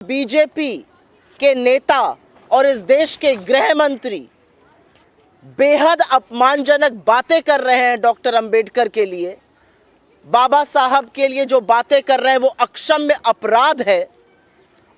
BJP के नेता और इस देश के गृह मंत्री बेहद अपमानजनक बातें कर रहे हैं डॉक्टर अंबेडकर के लिए, बाबा साहब के लिए जो बातें कर रहे हैं वो अक्षम्य अपराध है।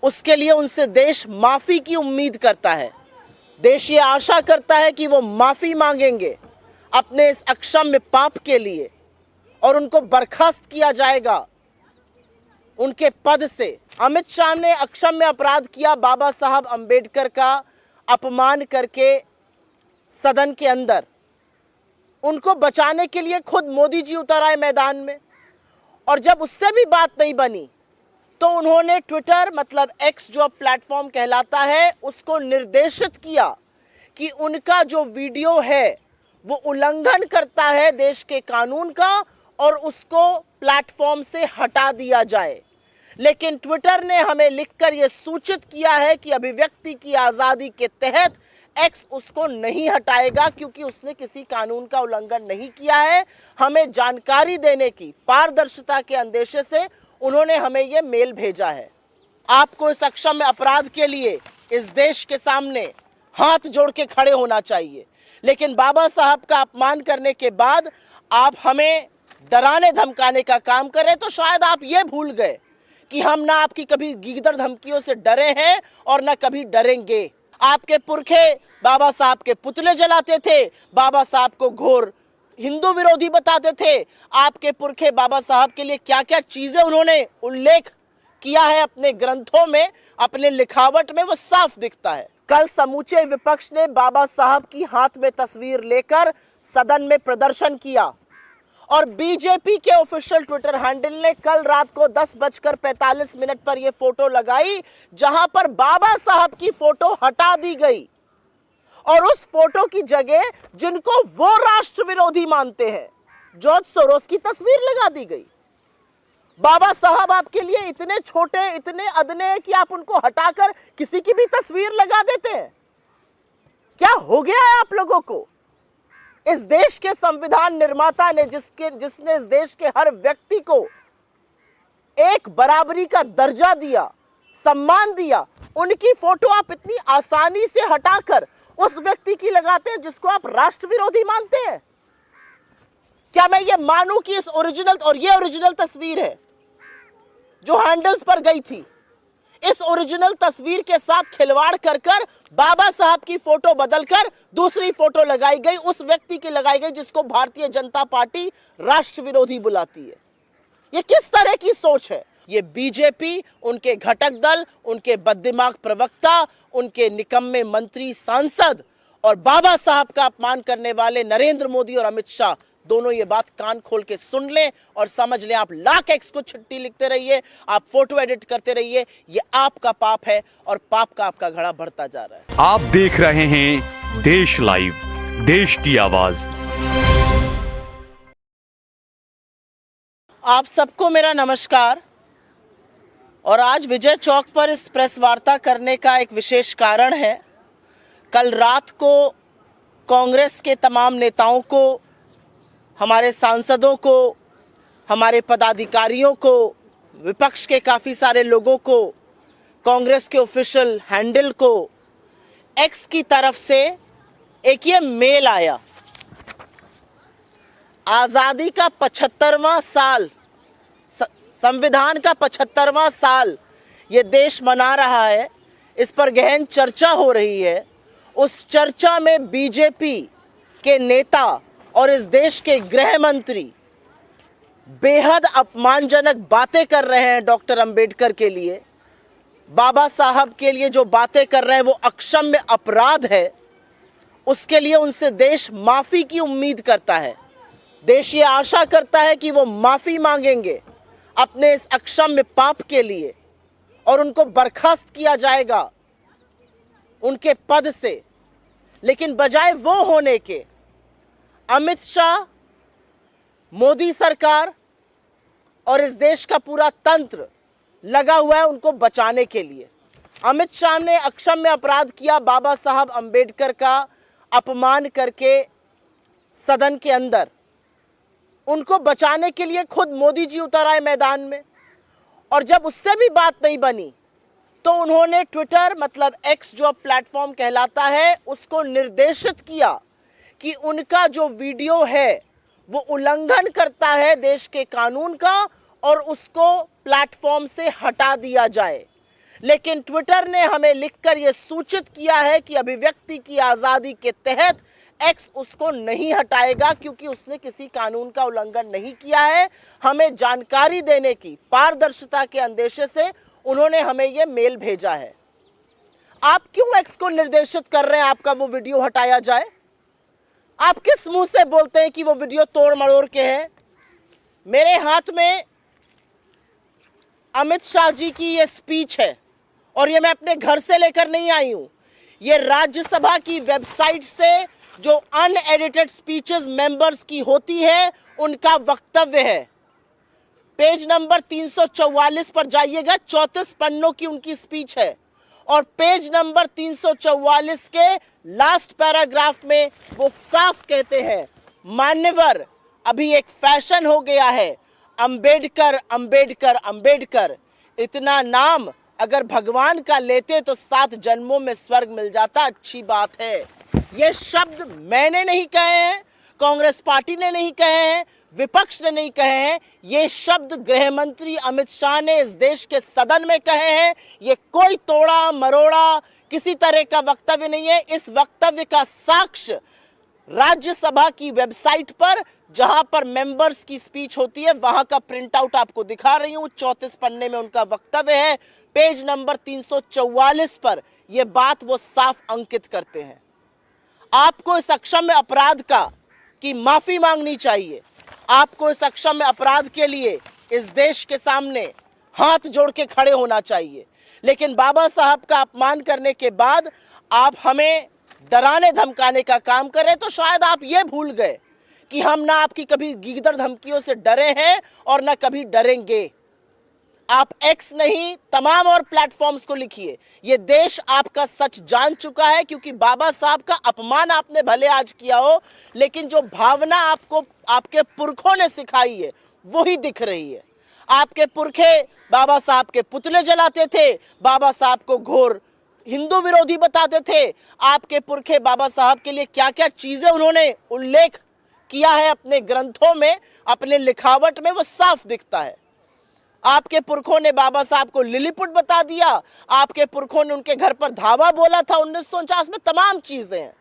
उसके लिए उनसे देश माफ़ी की उम्मीद करता है। देश ये आशा करता है कि वो माफ़ी मांगेंगे अपने इस अक्षम्य पाप के लिए और उनको बर्खास्त किया जाएगा उनके पद से। अमित शाह ने अक्षम्य अपराध किया, बाबा साहब अंबेडकर का अपमान करके सदन के अंदर। उनको बचाने के लिए खुद मोदी जी उतर आए मैदान में, और जब उससे भी बात नहीं बनी तो उन्होंने ट्विटर मतलब एक्स जो प्लेटफॉर्म कहलाता है उसको निर्देशित किया कि उनका जो वीडियो है वो उल्लंघन करता है देश के कानून का और उसको प्लेटफॉर्म से हटा दिया जाए। लेकिन ट्विटर ने हमें लिखकर यह सूचित किया है कि अभिव्यक्ति की आज़ादी के तहत एक्स उसको नहीं हटाएगा क्योंकि उसने किसी कानून का उल्लंघन नहीं किया है। हमें जानकारी देने की पारदर्शिता के अंदेशे से उन्होंने हमें यह मेल भेजा है। आपको इस अक्षम्य अपराध के लिए इस देश के सामने हाथ जोड़ के खड़े होना चाहिए। लेकिन बाबा साहब का अपमान करने के बाद आप हमें डराने धमकाने का काम कर रहे हैं, तो शायद आप ये भूल गए कि हम ना आपकी कभी गीदड़ धमकियों से डरे हैं और ना कभी डरेंगे। आपके पुरखे बाबा साहब के पुतले जलाते थे, बाबा साहब को घोर हिंदू विरोधी बताते थे। आपके पुरखे बाबा साहब के लिए क्या क्या चीजें उन्होंने उल्लेख किया है अपने ग्रंथों में, अपने लिखावट में, वो साफ दिखता है। कल समूचे विपक्ष ने बाबा साहब की हाथ में तस्वीर लेकर सदन में प्रदर्शन किया और बीजेपी के ऑफिशियल ट्विटर हैंडल ने कल रात को 10:45 पर यह फोटो लगाई जहां पर बाबा साहब की फोटो हटा दी गई और उस फोटो की जगह जिनको वो राष्ट्र विरोधी मानते हैं जॉर्ज सोरोस की तस्वीर लगा दी गई। बाबा साहब आपके लिए इतने छोटे, इतने अदने हैं कि आप उनको हटाकर किसी की भी तस्वीर लगा देते हैं। क्या हो गया है आप लोगों को? इस देश के संविधान निर्माता ने जिसने इस देश के हर व्यक्ति को एक बराबरी का दर्जा दिया, सम्मान दिया, उनकी फोटो आप इतनी आसानी से हटाकर उस व्यक्ति की लगाते हैं जिसको आप राष्ट्र विरोधी मानते हैं। क्या मैं ये मानूं कि इस ओरिजिनल, और ये ओरिजिनल तस्वीर है जो हैंडल्स पर गई थी, इस ओरिजिनल तस्वीर के साथ खिलवाड़ कर बाबा साहब की फोटो बदलकर दूसरी फोटो लगाई गई, उस व्यक्ति की लगाई गई जिसको भारतीय जनता पार्टी राष्ट्र विरोधी बुलाती है। ये किस तरह की सोच है? ये बीजेपी, उनके घटक दल, उनके बददिमाग प्रवक्ता, उनके निकम्मे मंत्री सांसद और बाबा साहब का अपमान करने वाले नरेंद्र मोदी और अमित शाह दोनों ये बात कान खोल के सुन लें और समझ लें। आप लाख एक्स को चिट्ठी लिखते रहिए, आप फोटो एडिट करते रहिए, ये आपका पाप है और पाप का आपका घड़ा बढ़ता जा रहा है। आप देख रहे हैं देश लाइव, देश की आवाज। आप सबको मेरा नमस्कार। और आज विजय चौक पर इस प्रेस वार्ता करने का एक विशेष कारण है। कल रात को कांग्रेस के तमाम नेताओं को, हमारे सांसदों को, हमारे पदाधिकारियों को, विपक्ष के काफ़ी सारे लोगों को, कांग्रेस के ऑफिशियल हैंडल को एक्स की तरफ से एक ये मेल आया। आज़ादी का 75वां साल, संविधान का 75वां साल ये देश मना रहा है, इस पर गहन चर्चा हो रही है। उस चर्चा में बीजेपी के नेता और इस देश के गृह मंत्री बेहद अपमानजनक बातें कर रहे हैं डॉक्टर अंबेडकर के लिए, बाबा साहब के लिए जो बातें कर रहे हैं वो अक्षम्य अपराध है। उसके लिए उनसे देश माफ़ी की उम्मीद करता है। देश ये आशा करता है कि वो माफ़ी मांगेंगे अपने इस अक्षम्य पाप के लिए और उनको बर्खास्त किया जाएगा उनके पद से। लेकिन बजाय वो होने के अमित शाह, मोदी सरकार और इस देश का पूरा तंत्र लगा हुआ है उनको बचाने के लिए। अमित शाह ने अक्षम्य अपराध किया, बाबा साहब अंबेडकर का अपमान करके सदन के अंदर। उनको बचाने के लिए खुद मोदी जी उतर आए मैदान में, और जब उससे भी बात नहीं बनी तो उन्होंने ट्विटर मतलब एक्स जो प्लेटफॉर्म कहलाता है उसको निर्देशित किया कि उनका जो वीडियो है वो उल्लंघन करता है देश के कानून का और उसको प्लेटफॉर्म से हटा दिया जाए। लेकिन ट्विटर ने हमें लिखकर यह सूचित किया है कि अभिव्यक्ति की आजादी के तहत एक्स उसको नहीं हटाएगा क्योंकि उसने किसी कानून का उल्लंघन नहीं किया है। हमें जानकारी देने की पारदर्शिता के अंदेशे से उन्होंने हमें यह मेल भेजा है। आप क्यों एक्स को निर्देशित कर रहे हैं आपका वो वीडियो हटाया जाए? आप किस मुंह से बोलते हैं कि वो वीडियो तोड़ मरोड़ के है? मेरे हाथ में अमित शाह जी की ये स्पीच है और ये मैं अपने घर से लेकर नहीं आई हूं। ये राज्यसभा की वेबसाइट से जो अनएडिटेड स्पीचेस मेंबर्स की होती है उनका वक्तव्य है। पेज नंबर 344 पर जाइएगा, 34 पन्नों की उनकी स्पीच है और पेज नंबर 344 के लास्ट पैराग्राफ में वो साफ कहते हैं, मान्यवर अभी एक फैशन हो गया है, अंबेडकर अंबेडकर अंबेडकर। इतना नाम अगर भगवान का लेते तो 7 जन्मों में स्वर्ग मिल जाता। अच्छी बात है। ये शब्द मैंने नहीं कहे हैं, कांग्रेस पार्टी ने नहीं कहे हैं, विपक्ष ने नहीं कहे हैं। ये शब्द गृह मंत्री अमित शाह ने इस देश के सदन में कहे हैं। ये कोई तोड़ा मरोड़ा किसी तरह का वक्तव्य नहीं है। इस वक्तव्य का साक्ष्य राज्यसभा की वेबसाइट पर जहां पर मेंबर्स की स्पीच होती है वहां का प्रिंट आउट आपको दिखा रही हूं। 34 पन्ने में उनका वक्तव्य है। पेज नंबर 344 पर यह बात वो साफ अंकित करते हैं। आपको इस अक्षम्य अपराध की माफी मांगनी चाहिए। आपको इस अक्षम्य अपराध के लिए इस देश के सामने हाथ जोड़ के खड़े होना चाहिए। लेकिन बाबा साहब का अपमान करने के बाद आप हमें डराने धमकाने का काम कर रहे हैं। तो शायद आप ये भूल गए कि हम ना आपकी कभी गीदड़ धमकियों से डरे हैं और ना कभी डरेंगे। आप एक्स नहीं तमाम और प्लेटफॉर्म्स को लिखिए। ये देश आपका सच जान चुका है क्योंकि बाबा साहब का अपमान आपने भले आज किया हो लेकिन जो भावना आपको आपके पुरखों ने सिखाई है वही दिख रही है। आपके पुरखे बाबा साहब के पुतले जलाते थे, बाबा साहब को घोर हिंदू विरोधी बताते थे। आपके पुरखे बाबा साहब के लिए क्या क्या चीजें उन्होंने उल्लेख किया है अपने ग्रंथों में, अपने लिखावट में, वो साफ दिखता है। आपके पुरखों ने बाबा साहब को लिलीपुट बता दिया। आपके पुरखों ने उनके घर पर धावा बोला था 1949 में। तमाम चीजें हैं।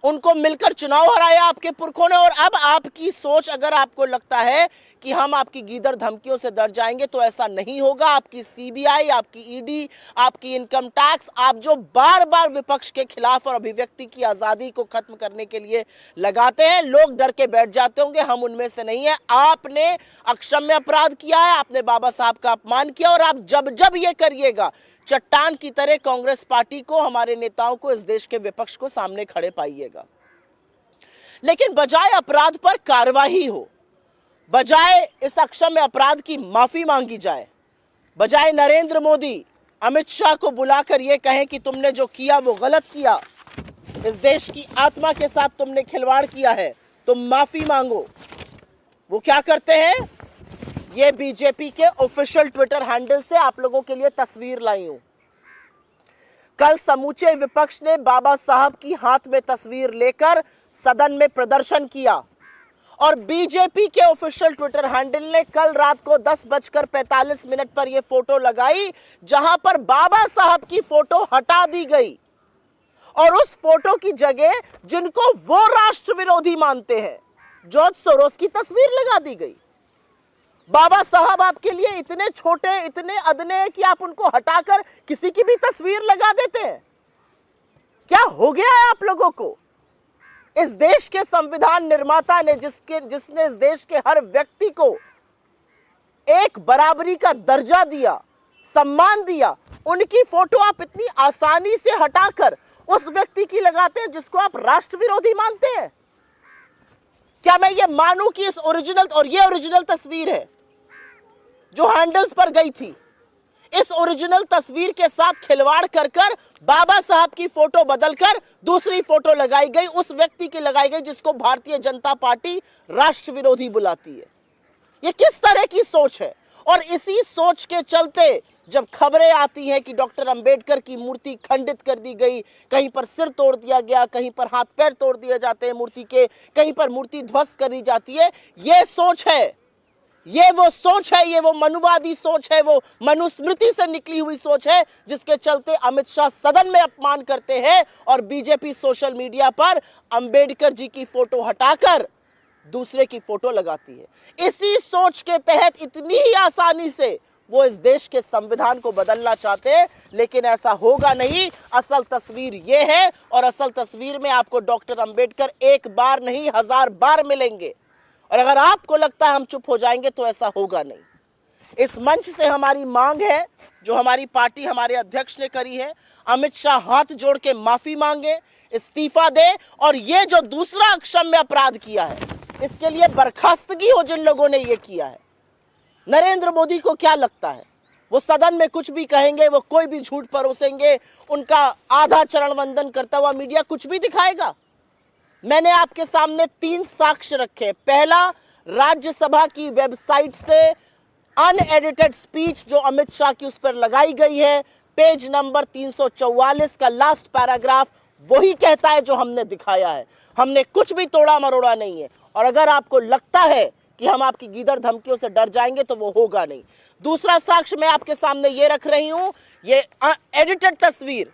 उनको मिलकर चुनाव हराया आपके पुरखों ने। और अब आपकी सोच, अगर आपको लगता है कि हम आपकी गीदड़ धमकियों से डर जाएंगे तो ऐसा नहीं होगा। आपकी सीबीआई, आपकी ईडी, आपकी इनकम टैक्स, आप जो बार बार विपक्ष के खिलाफ और अभिव्यक्ति की आजादी को खत्म करने के लिए लगाते हैं, लोग डर के बैठ जाते होंगे। हम उनमें से नहीं है। आपने अक्षम्य अपराध किया है, आपने बाबा साहब का अपमान किया और आप जब जब ये करिएगा चट्टान की तरह कांग्रेस पार्टी को, हमारे नेताओं को, इस देश के विपक्ष को सामने खड़े पाइएगा। लेकिन बजाय अपराध पर कार्रवाई हो, बजाय इस अक्षम्य अपराध की माफी मांगी जाए, बजाय नरेंद्र मोदी अमित शाह को बुलाकर यह कहें कि तुमने जो किया वो गलत किया, इस देश की आत्मा के साथ तुमने खिलवाड़ किया है, तुम माफी मांगो, वो क्या करते हैं? ये बीजेपी के ऑफिशियल ट्विटर हैंडल से आप लोगों के लिए तस्वीर लाई हूं। कल समूचे विपक्ष ने बाबा साहब की हाथ में तस्वीर लेकर सदन में प्रदर्शन किया और बीजेपी के ऑफिशियल ट्विटर हैंडल ने कल रात को 10:45 पर यह फोटो लगाई जहां पर बाबा साहब की फोटो हटा दी गई और उस फोटो की जगह जिनको वो राष्ट्र विरोधी मानते हैं, जॉर्ज सोरोस की तस्वीर लगा दी गई। बाबा साहब आपके लिए इतने छोटे, इतने अदने हैं कि आप उनको हटाकर किसी की भी तस्वीर लगा देते हैं। क्या हो गया है आप लोगों को? इस देश के संविधान निर्माता ने जिसने इस देश के हर व्यक्ति को एक बराबरी का दर्जा दिया, सम्मान दिया, उनकी फोटो आप इतनी आसानी से हटाकर उस व्यक्ति की लगाते हैं जिसको आप राष्ट्र विरोधी मानते हैं। क्या मैं ये मानूं कि इस ओरिजिनल, और ये ओरिजिनल तस्वीर है जो हैंडल्स पर गई थी, इस ओरिजिनल तस्वीर के साथ खिलवाड़ कर बाबा साहब की फोटो बदलकर दूसरी फोटो लगाई गई, उस व्यक्ति की लगाई गई जिसको भारतीय जनता पार्टी राष्ट्र विरोधी बुलाती है। ये किस तरह की सोच है? और इसी सोच के चलते जब खबरें आती हैं कि डॉक्टर अंबेडकर की मूर्ति खंडित कर दी गई, कहीं पर सिर तोड़ दिया गया, कहीं पर हाथ पैर तोड़ दिए जाते हैं मूर्ति के, कहीं पर मूर्ति ध्वस्त कर दी जाती है, ये सोच है, ये वो सोच है, ये वो मनुवादी सोच है, वो मनुस्मृति से निकली हुई सोच है, जिसके चलते अमित शाह सदन में अपमान करते हैं और बीजेपी सोशल मीडिया पर अंबेडकर जी की फोटो हटाकर दूसरे की फोटो लगाती है। इसी सोच के तहत इतनी ही आसानी से वो इस देश के संविधान को बदलना चाहते हैं, लेकिन ऐसा होगा नहीं। असल तस्वीर ये है और असल तस्वीर में आपको डॉक्टर अंबेडकर एक बार नहीं 1000 बार मिलेंगे। और अगर आपको लगता है हम चुप हो जाएंगे तो ऐसा होगा नहीं। इस मंच से हमारी मांग है, जो हमारी पार्टी हमारे अध्यक्ष ने करी है, अमित शाह हाथ जोड़ के माफी मांगे, इस्तीफा दे और ये जो दूसरा अक्षम्य अपराध किया है इसके लिए बर्खास्तगी हो जिन लोगों ने ये किया है। नरेंद्र मोदी को क्या लगता है, वो सदन में कुछ भी कहेंगे, वो कोई भी झूठ परोसेंगे, उनका आधा चरण वंदन करता हुआ मीडिया कुछ भी दिखाएगा। मैंने आपके सामने 3 साक्ष्य रखे। पहला, राज्यसभा की वेबसाइट से अनएडिटेड स्पीच जो अमित शाह की उस पर लगाई गई है, पेज नंबर 344 का लास्ट पैराग्राफ वही कहता है जो हमने दिखाया है। हमने कुछ भी तोड़ा मरोड़ा नहीं है। और अगर आपको लगता है कि हम आपकी गीदड़ धमकियों से डर जाएंगे तो वो होगा नहीं। दूसरा साक्ष्य मैं आपके सामने ये रख रही हूं, ये एडिटेड तस्वीर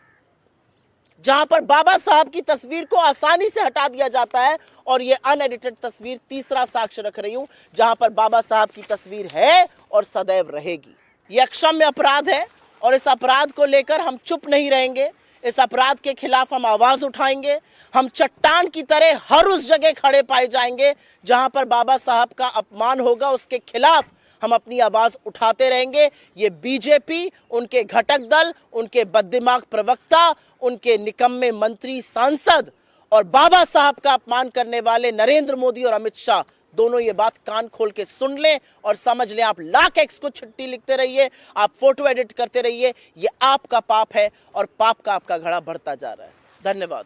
जहां पर बाबा साहब की तस्वीर को आसानी से हटा दिया जाता है, और ये अनएडिटेड तस्वीर तीसरा साक्ष्य रख रही हूं जहां पर बाबा साहब की तस्वीर है और सदैव रहेगी। ये अक्षम्य अपराध है और इस अपराध को लेकर हम चुप नहीं रहेंगे। इस अपराध के खिलाफ हम आवाज उठाएंगे। हम चट्टान की तरह हर उस जगह खड़े पाए जाएंगे जहां पर बाबा साहब का अपमान होगा, उसके खिलाफ हम अपनी आवाज उठाते रहेंगे। ये बीजेपी, उनके घटक दल, उनके बददिमाग प्रवक्ता, उनके निकम्मे मंत्री सांसद और बाबा साहब का अपमान करने वाले नरेंद्र मोदी और अमित शाह दोनों ये बात कान खोल के सुन लें और समझ लें। आप लाख एक्स को चिट्ठी लिखते रहिए, आप फोटो एडिट करते रहिए, ये आपका पाप है और पाप का आपका घड़ा बढ़ता जा रहा है। धन्यवाद।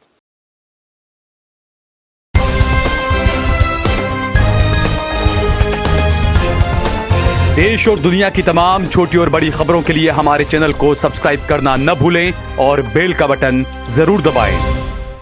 देश और दुनिया की तमाम छोटी और बड़ी खबरों के लिए हमारे चैनल को सब्सक्राइब करना न भूलें और बेल का बटन जरूर दबाएं।